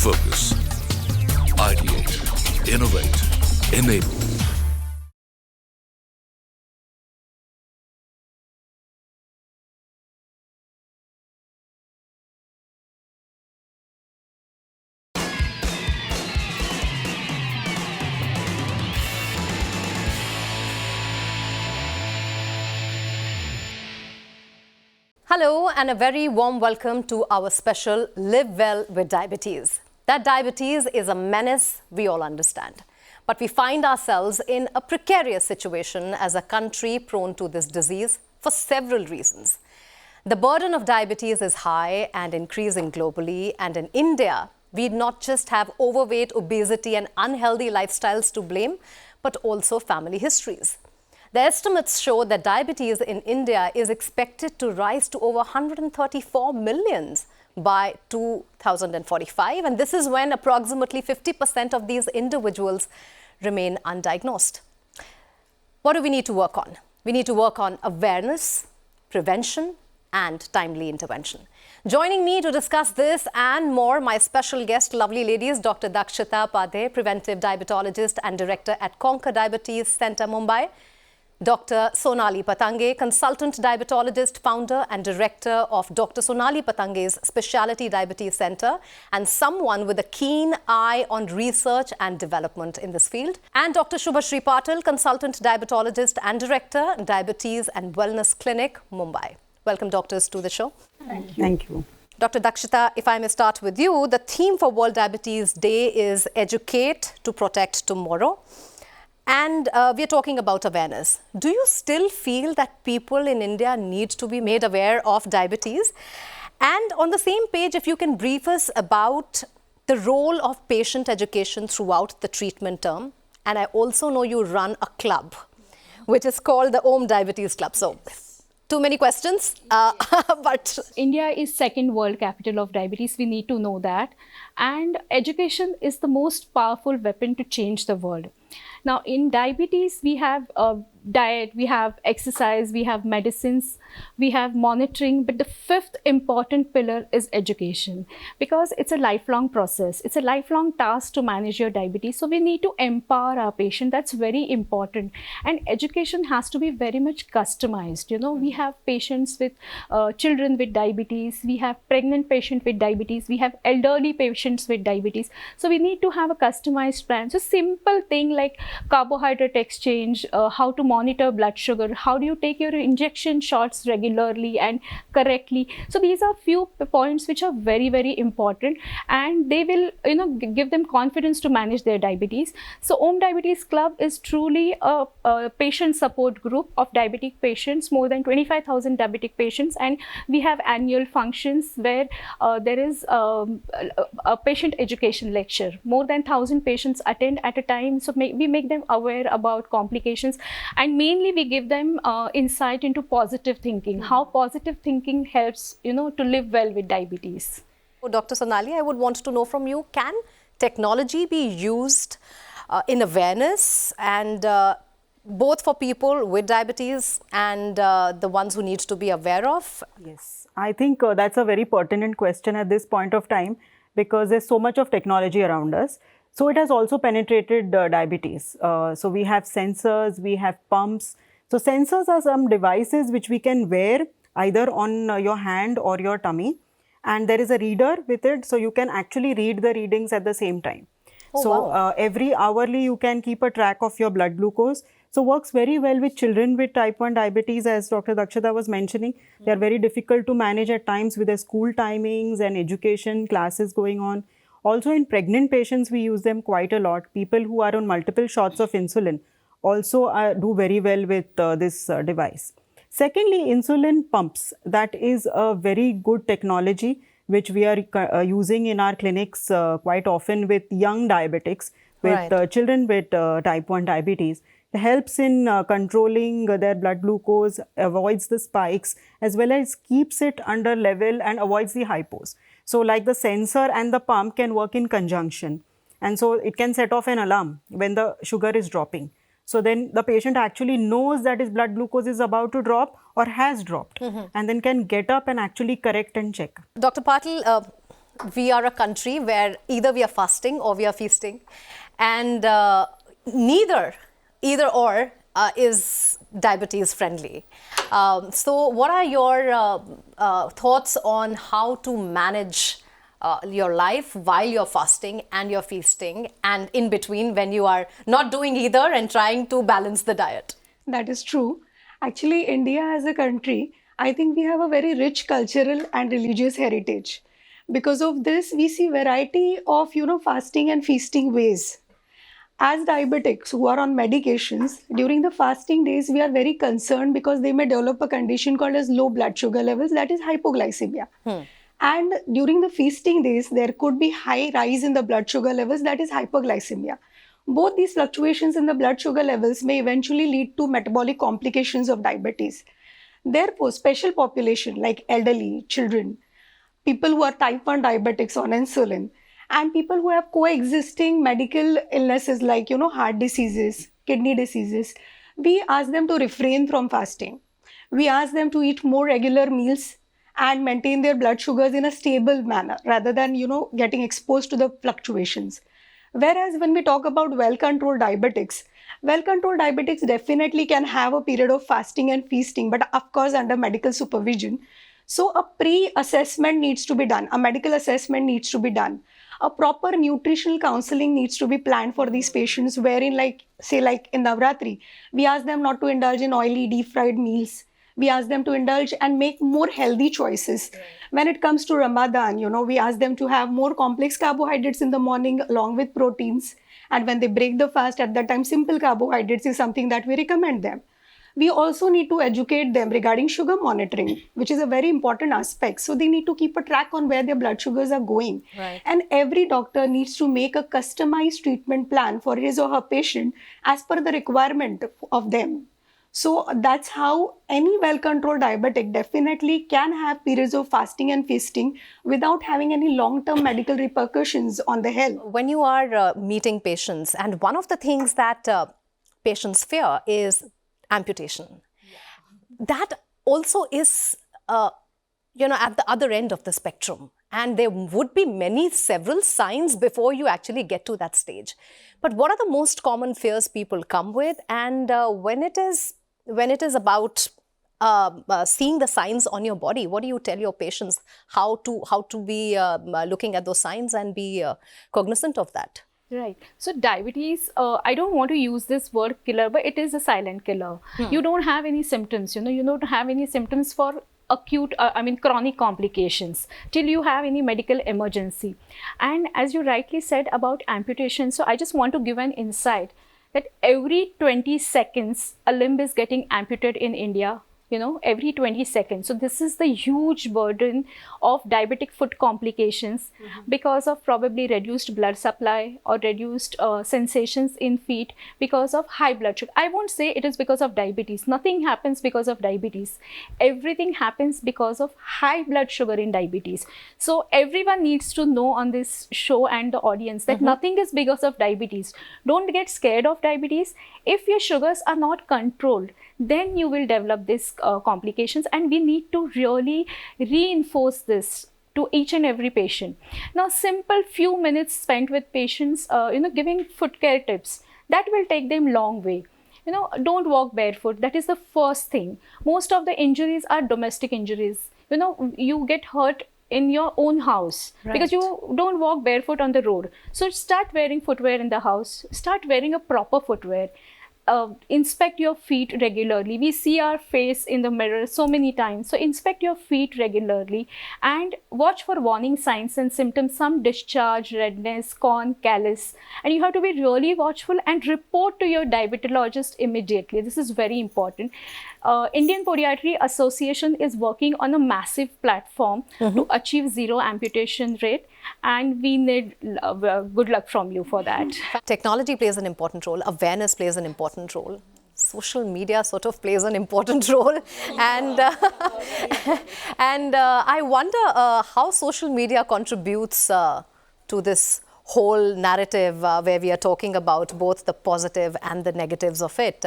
Focus. Ideate. Innovate. Enable. Hello and a very warm welcome to our special Live Well with Diabetes. That diabetes is a menace we all understand. But we find ourselves in a precarious situation as a country prone to this disease for several reasons. The burden of diabetes is high and increasing globally, and in India, we not just have overweight, obesity and unhealthy lifestyles to blame, but also family histories. The estimates show that diabetes in India is expected to rise to over 134 million by 2045, and this is when approximately 50% of these individuals remain undiagnosed. What do we need to work on? We need to work on awareness, prevention, and timely intervention. Joining me to discuss this and more, my special guest, lovely ladies, Dr. Dakshita Padhe, preventive diabetologist and director at Conquer Diabetes Centre, Mumbai. Dr. Sonali Patange, consultant diabetologist, founder and director of Dr. Sonali Patange's Specialty Diabetes Centre, and someone with a keen eye on research and development in this field. And Dr. Shubhashri Patil, consultant diabetologist and director, Diabetes and Wellness Clinic, Mumbai. Welcome, doctors, to the show. Thank you. Thank you. Dr. Dakshita, if I may start with you, the theme for World Diabetes Day is Educate to Protect Tomorrow. And we are talking about awareness. Do you still feel that people in India need to be made aware of diabetes? And on the same page, if you can brief us about the role of patient education throughout the treatment term. And I also know you run a club, which is called the Om Diabetes Club. So, too many questions, but India is second world capital of diabetes. We need to know that. And education is the most powerful weapon to change the world. Now, in diabetes, we have diet, we have exercise, we have medicines, we have monitoring, but the fifth important pillar is education, because it's a lifelong process. It's a lifelong task to manage your diabetes. So we need to empower our patient. That's very important. And education has to be very much customized. You know, we have patients with children with diabetes, we have pregnant patients with diabetes, we have elderly patients with diabetes. So we need to have a customized plan. So simple thing like carbohydrate exchange, how to monitor blood sugar, how do you take your injection shots regularly and correctly. So these are few points which are very, very important, and they will, you know, give them confidence to manage their diabetes. So Om Diabetes Club is truly a patient support group of diabetic patients, more than 25,000 diabetic patients, and we have annual functions where there is a patient education lecture. More than 1,000 patients attend at a time. So we make them aware about complications, and mainly we give them insight into positive thinking, how positive thinking helps, you know, to live well with diabetes. Dr. Sonali, I would want to know from you, can technology be used in awareness and both for people with diabetes and the ones who need to be aware of? Yes, I think that's a very pertinent question at this point of time, because there's so much of technology around us. So it has also penetrated diabetes. So we have sensors, we have pumps. So sensors are some devices which we can wear either on your hand or your tummy. And there is a reader with it, so you can actually read the readings at the same time. Oh, so wow. Every hourly you can keep a track of your blood glucose. So works very well with children with type 1 diabetes, as Dr. Dakshita was mentioning. They are very difficult to manage at times with their school timings and education classes going on. Also in pregnant patients, we use them quite a lot. People who are on multiple shots of insulin also do very well with this device. Secondly, insulin pumps. That is a very good technology which we are using in our clinics quite often with young diabetics, with Right. children with type 1 diabetes. It helps in controlling their blood glucose, avoids the spikes, as well as keeps it under level and avoids the hypos. So like the sensor and the pump can work in conjunction. And so it can set off an alarm when the sugar is dropping. So then the patient actually knows that his blood glucose is about to drop or has dropped, and then can get up and actually correct and check. Dr. Patil, we are a country where either we are fasting or we are feasting, and either or is diabetes friendly. So what are your thoughts on how to manage your life while you're fasting and you're feasting, and in between when you are not doing either and trying to balance the diet? That is true. Actually, India as a country, I think we have a very rich cultural and religious heritage. Because of this, we see variety of, fasting and feasting ways. As diabetics who are on medications, during the fasting days, we are very concerned because they may develop a condition called as low blood sugar levels, that is hypoglycemia. And during the feasting days, there could be high rise in the blood sugar levels, that is hyperglycemia. Both these fluctuations in the blood sugar levels may eventually lead to metabolic complications of diabetes. Therefore, special population like elderly, children, people who are type 1 diabetics on insulin, and people who have coexisting medical illnesses like, heart diseases, kidney diseases, we ask them to refrain from fasting. We ask them to eat more regular meals and maintain their blood sugars in a stable manner rather than, getting exposed to the fluctuations. Whereas when we talk about well-controlled diabetics definitely can have a period of fasting and feasting, but of course under medical supervision. So a pre-assessment needs to be done, a medical assessment needs to be done. A proper nutritional counseling needs to be planned for these patients, wherein like in Navratri, we ask them not to indulge in oily deep fried meals. We ask them to indulge and make more healthy choices. Right. When it comes to Ramadan, we ask them to have more complex carbohydrates in the morning along with proteins. And when they break the fast, at that time, simple carbohydrates is something that we recommend them. We also need to educate them regarding sugar monitoring, which is a very important aspect. So they need to keep a track on where their blood sugars are going. Right. And every doctor needs to make a customized treatment plan for his or her patient as per the requirement of them. So that's how any well-controlled diabetic definitely can have periods of fasting and feasting without having any long-term medical repercussions on the health. When you are meeting patients, and one of the things that patients fear is amputation. That also is, at the other end of the spectrum. And there would be several signs before you actually get to that stage. But what are the most common fears people come with? And when it is about seeing the signs on your body, what do you tell your patients how to be looking at those signs and be cognizant of that? Right. So diabetes, I don't want to use this word killer, but it is a silent killer. You don't have any symptoms, you don't have any symptoms for acute, chronic complications till you have any medical emergency. And as you rightly said about amputation, so I just want to give an insight that every 20 seconds, a limb is getting amputated in India. Every 20 seconds. So this is the huge burden of diabetic foot complications because of probably reduced blood supply or reduced sensations in feet because of high blood sugar. I won't say it is because of diabetes. Nothing happens because of diabetes. Everything happens because of high blood sugar in diabetes. So everyone needs to know on this show and the audience that nothing is because of diabetes. Don't get scared of diabetes. If your sugars are not controlled, then you will develop these complications, and we need to really reinforce this to each and every patient. Now, simple few minutes spent with patients, giving foot care tips, that will take them long way. Don't walk barefoot. That is the first thing. Most of the injuries are domestic injuries. You get hurt in your own house because you don't walk barefoot on the road. So start wearing footwear in the house. Start wearing a proper footwear. Inspect your feet regularly. We see our face in the mirror so many times. So inspect your feet regularly and watch for warning signs and symptoms, some discharge, redness, corn, callus. And you have to be really watchful and report to your diabetologist immediately. This is very important. Indian Podiatry Association is working on a massive platform to achieve zero amputation rate, and we need good luck from you for that. Technology plays an important role. Awareness plays an important role. Social media sort of plays an important role. And I wonder how social media contributes to this whole narrative where we are talking about both the positive and the negatives of it.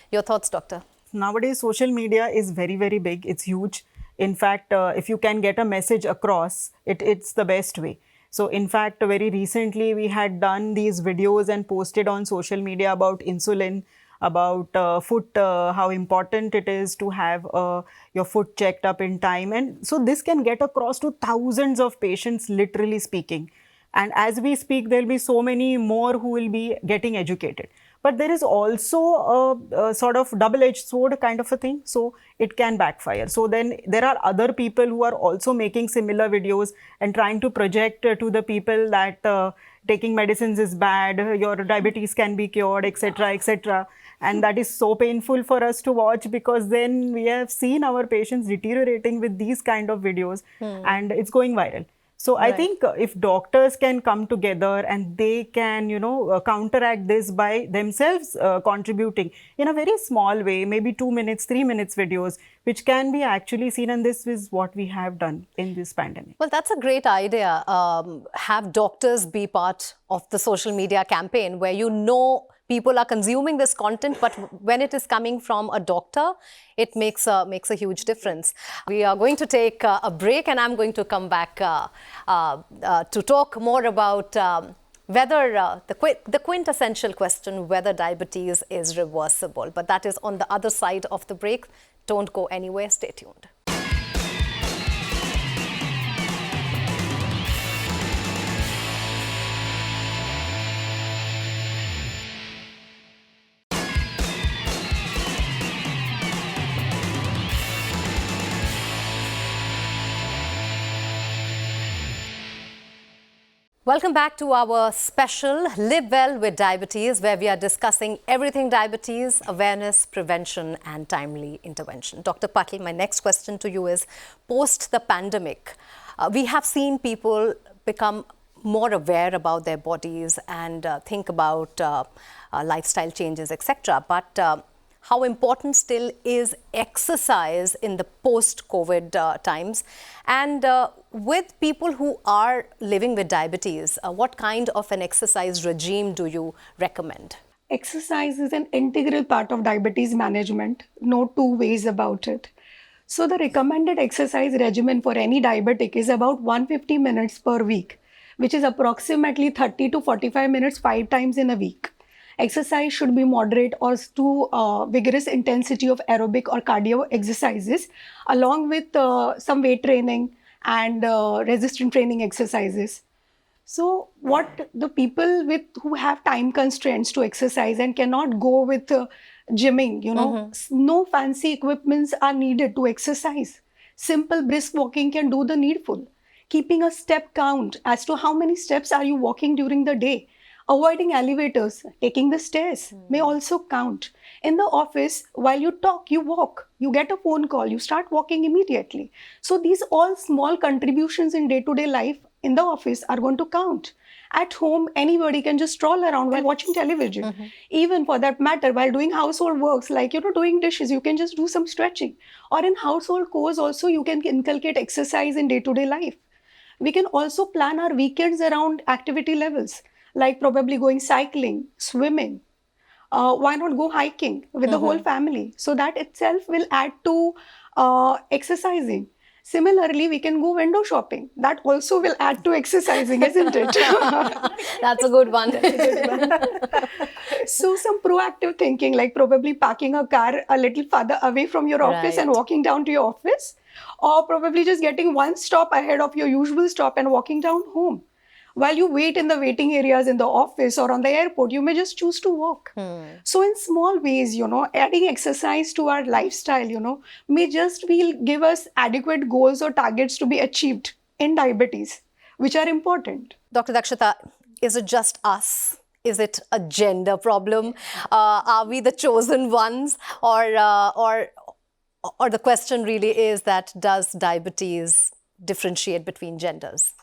Your thoughts, doctor? Nowadays, social media is very, very big. It's huge. In fact, if you can get a message across, it's the best way. So in fact, very recently we had done these videos and posted on social media about insulin, about foot, how important it is to have your foot checked up in time. And so this can get across to thousands of patients, literally speaking. And as we speak, there'll be so many more who will be getting educated. But there is also a sort of double-edged sword kind of a thing. So it can backfire. So then there are other people who are also making similar videos and trying to project to the people that taking medicines is bad, your diabetes can be cured, etc., etc. And that is so painful for us to watch, because then we have seen our patients deteriorating with these kind of videos and it's going viral. So I think if doctors can come together and they can, counteract this by themselves contributing in a very small way, maybe 2 minutes, 3 minutes videos, which can be actually seen. And this is what we have done in this pandemic. Well, that's a great idea. Have doctors be part of the social media campaign where people are consuming this content, but when it is coming from a doctor, it makes a huge difference. We are going to take a break, and I'm going to come back to talk more about whether the quintessential question, whether diabetes is reversible. But that is on the other side of the break. Don't go anywhere. Stay tuned. Welcome back to our special Live Well with Diabetes, where we are discussing everything diabetes, awareness, prevention and timely intervention. Dr. Patil, my next question to you is, post the pandemic, we have seen people become more aware about their bodies and think about lifestyle changes, etc. But how important still is exercise in the post-COVID times? And with people who are living with diabetes, what kind of an exercise regime do you recommend? Exercise is an integral part of diabetes management. No two ways about it. So the recommended exercise regimen for any diabetic is about 150 minutes per week, which is approximately 30 to 45 minutes 5 times in a week. Exercise should be moderate or to vigorous intensity of aerobic or cardio exercises, along with some weight training and resistance training exercises. So what the people who have time constraints to exercise and cannot go with gymming, no fancy equipments are needed to exercise. Simple brisk walking can do the needful. Keeping a step count as to how many steps are you walking during the day. Avoiding elevators, taking the stairs may also count. In the office, while you talk, you walk. You get a phone call, you start walking immediately. So these all small contributions in day-to-day life in the office are going to count. At home, anybody can just stroll around while watching television. Even for that matter, while doing household works, like, doing dishes, you can just do some stretching. Or in household chores also, you can inculcate exercise in day-to-day life. We can also plan our weekends around activity levels, like probably going cycling, swimming. Why not go hiking with the whole family? So that itself will add to exercising. Similarly, we can go window shopping. That also will add to exercising, isn't it? That's a good one. So some proactive thinking, like probably parking a car a little further away from your office and walking down to your office, or probably just getting one stop ahead of your usual stop and walking down home. While you wait in the waiting areas in the office or on the airport, you may just choose to walk. So in small ways, adding exercise to our lifestyle, may just give us adequate goals or targets to be achieved in diabetes, which are important. Dr. Dakshita, is it just us? Is it a gender problem? Are we the chosen ones? Or the question really is that, does diabetes differentiate between genders?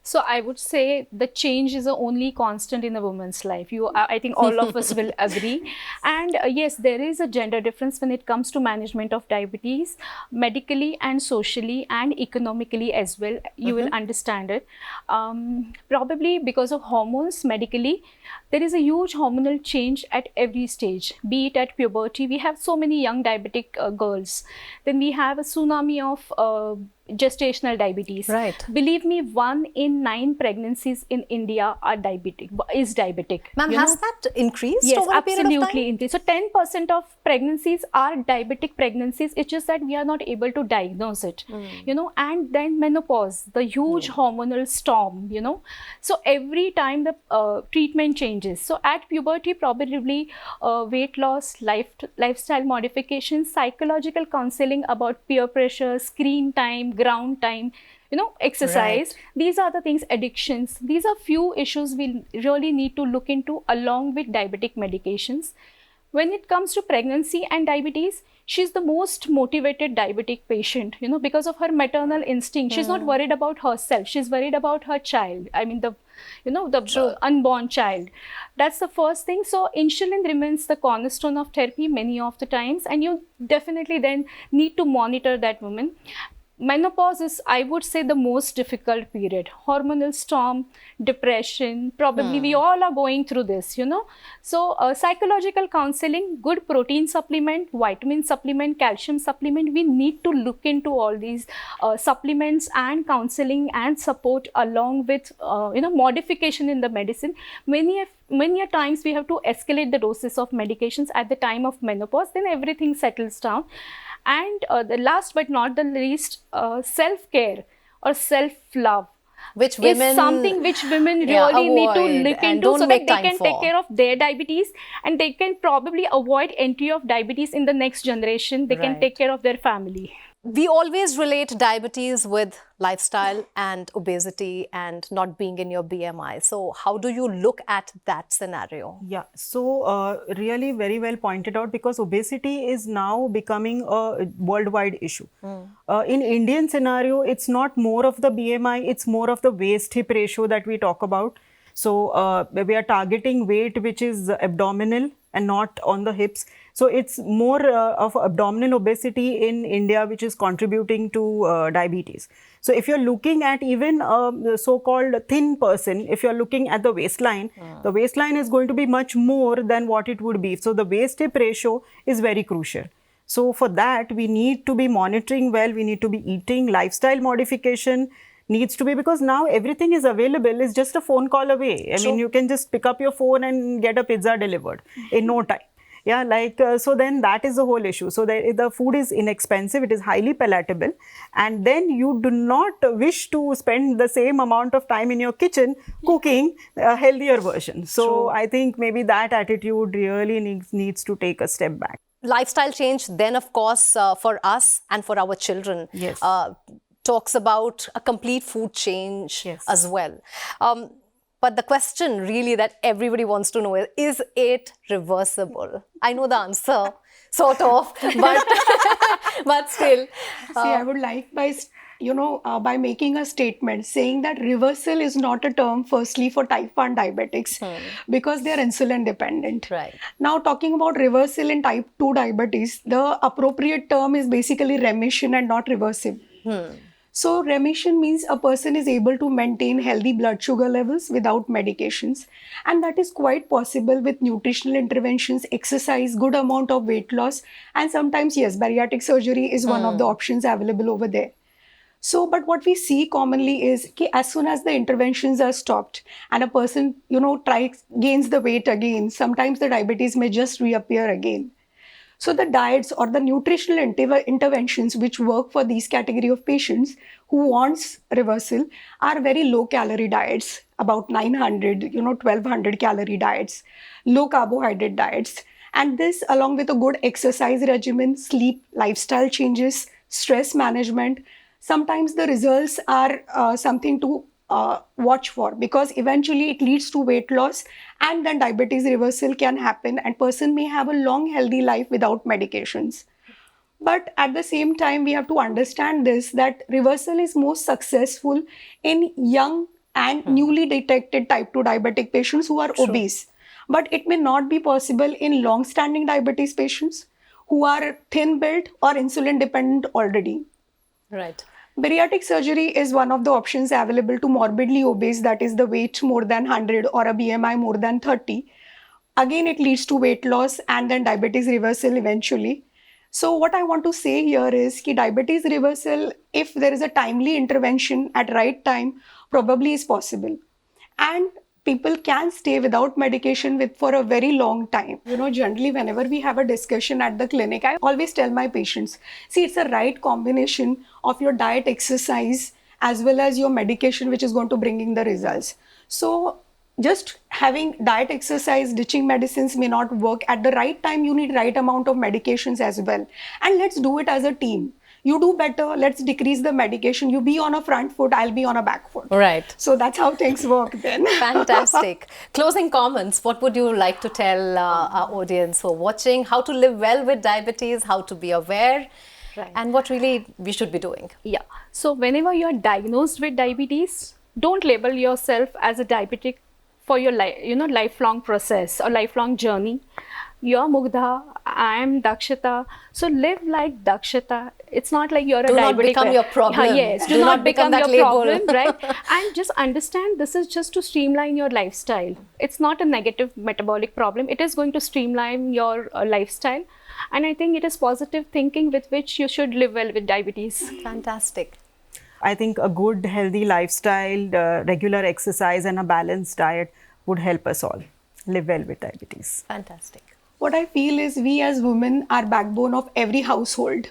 So I would say the change is the only constant in a woman's life. I think all of us will agree. And yes, there is a gender difference when it comes to management of diabetes, medically and socially and economically as well. You will understand it. Probably because of hormones, medically, there is a huge hormonal change at every stage, be it at puberty. We have so many young diabetic girls. Then we have a tsunami of gestational diabetes. Right. Believe me, 1 in 9 pregnancies in India are diabetic. Ma'am, has that increased Yes, over a period of time? absolutely increased. So 10% of pregnancies are diabetic pregnancies. It's just that we are not able to diagnose it, and then menopause, the huge hormonal storm, So every time the treatment changes. So at puberty, probably weight loss, lifestyle modifications, psychological counseling about peer pressure, screen time, ground time, exercise. Right. These are the things, addictions. These are few issues we really need to look into along with diabetic medications. When it comes to pregnancy and diabetes, she's the most motivated diabetic patient, because of her maternal instinct. She's not worried about herself. She's worried about her child. I mean, the unborn child. That's the first thing. So insulin remains the cornerstone of therapy many of the times, and you definitely then need to monitor that woman. Menopause is, I would say, the most difficult period. Hormonal storm, depression, probably we all are going through this, So psychological counseling, good protein supplement, vitamin supplement, calcium supplement, we need to look into all these supplements and counseling and support along with, modification in the medicine. Many a times we have to escalate the doses of medications at the time of menopause, then everything settles down. And the last but not the least, self-care or self-love, Which women is something which women really need to avoid look and into, don't so that make they time can for. take care of their diabetes, and they can probably avoid entry of diabetes in the next generation. They can Right. take care of their family. We always relate diabetes with lifestyle and obesity and not being in your BMI. So how do you look at that scenario? Yeah, so really very well pointed out, because obesity is now becoming a worldwide issue. In Indian scenario, it's not more of the BMI, it's more of the waist-hip ratio that we talk about. So we are targeting weight which is abdominal and not on the hips. So it's more of abdominal obesity in India which is contributing to diabetes. So if you're looking at even a so-called thin person, if you're looking at the waistline is going to be much more than what it would be. So the waist-hip ratio is very crucial. So for that, we need to be monitoring well, we need to be eating, lifestyle modification needs to be, because now everything is available, it's just a phone call away. I mean, you can just pick up your phone and get a pizza delivered in no time. Yeah, so then that is the whole issue. So the food is inexpensive, it is highly palatable, and then you do not wish to spend the same amount of time in your kitchen cooking a healthier version. So I think maybe that attitude really needs to take a step back. Lifestyle change then, of course, for us and for our children. Yes. Talks about a complete food change Yes. as well. But the question really that everybody wants to know is it reversible? I know the answer, sort of, but, but still. See, I would like by making a statement saying that reversal is not a term firstly for type 1 diabetics because they are insulin dependent. Right. Now, talking about reversal in type 2 diabetes, the appropriate term is basically remission and not reversible. So remission means a person is able to maintain healthy blood sugar levels without medications, and that is quite possible with nutritional interventions, exercise, good amount of weight loss, and sometimes, yes, bariatric surgery is one of the options available over there. So, but what we see commonly is that as soon as the interventions are stopped and a person, gains the weight again, sometimes the diabetes may just reappear again. So the diets or the nutritional interventions which work for these category of patients who wants reversal are very low calorie diets, about 900, 1200 calorie diets, low carbohydrate diets. And this along with a good exercise regimen, sleep, lifestyle changes, stress management, sometimes the results are something to watch for, because eventually it leads to weight loss and then diabetes reversal can happen and person may have a long healthy life without medications. But at the same time, we have to understand this, that reversal is most successful in young and newly detected type 2 diabetic patients who are obese. But it may not be possible in long-standing diabetes patients who are thin-built or insulin-dependent already. Right. Bariatric surgery is one of the options available to morbidly obese, that is the weight more than 100 or a BMI more than 30. Again, it leads to weight loss and then diabetes reversal eventually. So what I want to say here is that diabetes reversal, if there is a timely intervention at right time, probably is possible. And people can stay without medication for a very long time. Generally, whenever we have a discussion at the clinic, I always tell my patients, see, it's a right combination of your diet, exercise, as well as your medication, which is going to bring in the results. So just having diet, exercise, ditching medicines may not work. At the right time, you need right amount of medications as well. And let's do it as a team. You do better, let's decrease the medication. You be on a front foot, I'll be on a back foot. Right. So that's how things work then. Fantastic. Closing comments. What would you like to tell our audience who are watching? How to live well with diabetes, how to be aware, and what really we should be doing? Yeah. So whenever you're diagnosed with diabetes, don't label yourself as a diabetic for your lifelong process or lifelong journey. You're Mugdha, I am Dakshita. So live like Dakshita. It's not like you're a diabetic. Do not become your problem. Yes, do not become your problem, right? And just understand this is just to streamline your lifestyle. It's not a negative metabolic problem. It is going to streamline your lifestyle. And I think it is positive thinking with which you should live well with diabetes. Fantastic. I think a good, healthy lifestyle, regular exercise and a balanced diet would help us all live well with diabetes. Fantastic. What I feel is we as women are backbone of every household.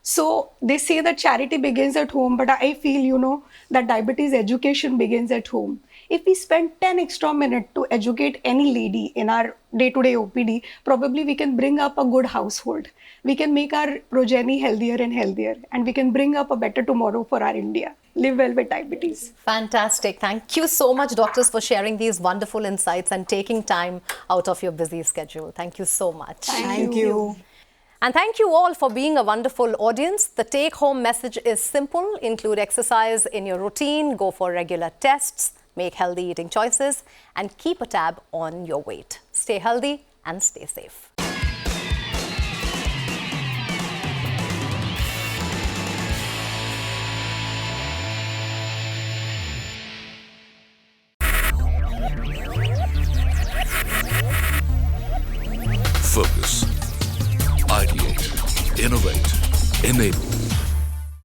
So they say that charity begins at home, but I feel, that diabetes education begins at home. If we spend 10 extra minutes to educate any lady in our day-to-day OPD, probably we can bring up a good household. We can make our progeny healthier and healthier, and we can bring up a better tomorrow for our India. Live well with diabetes. Fantastic. Thank you so much, doctors, for sharing these wonderful insights and taking time out of your busy schedule. Thank you so much. Thank you. And thank you all for being a wonderful audience. The take-home message is simple. Include exercise in your routine, go for regular tests, make healthy eating choices, and keep a tab on your weight. Stay healthy and stay safe. Focus. Ideate. Innovate. Enable.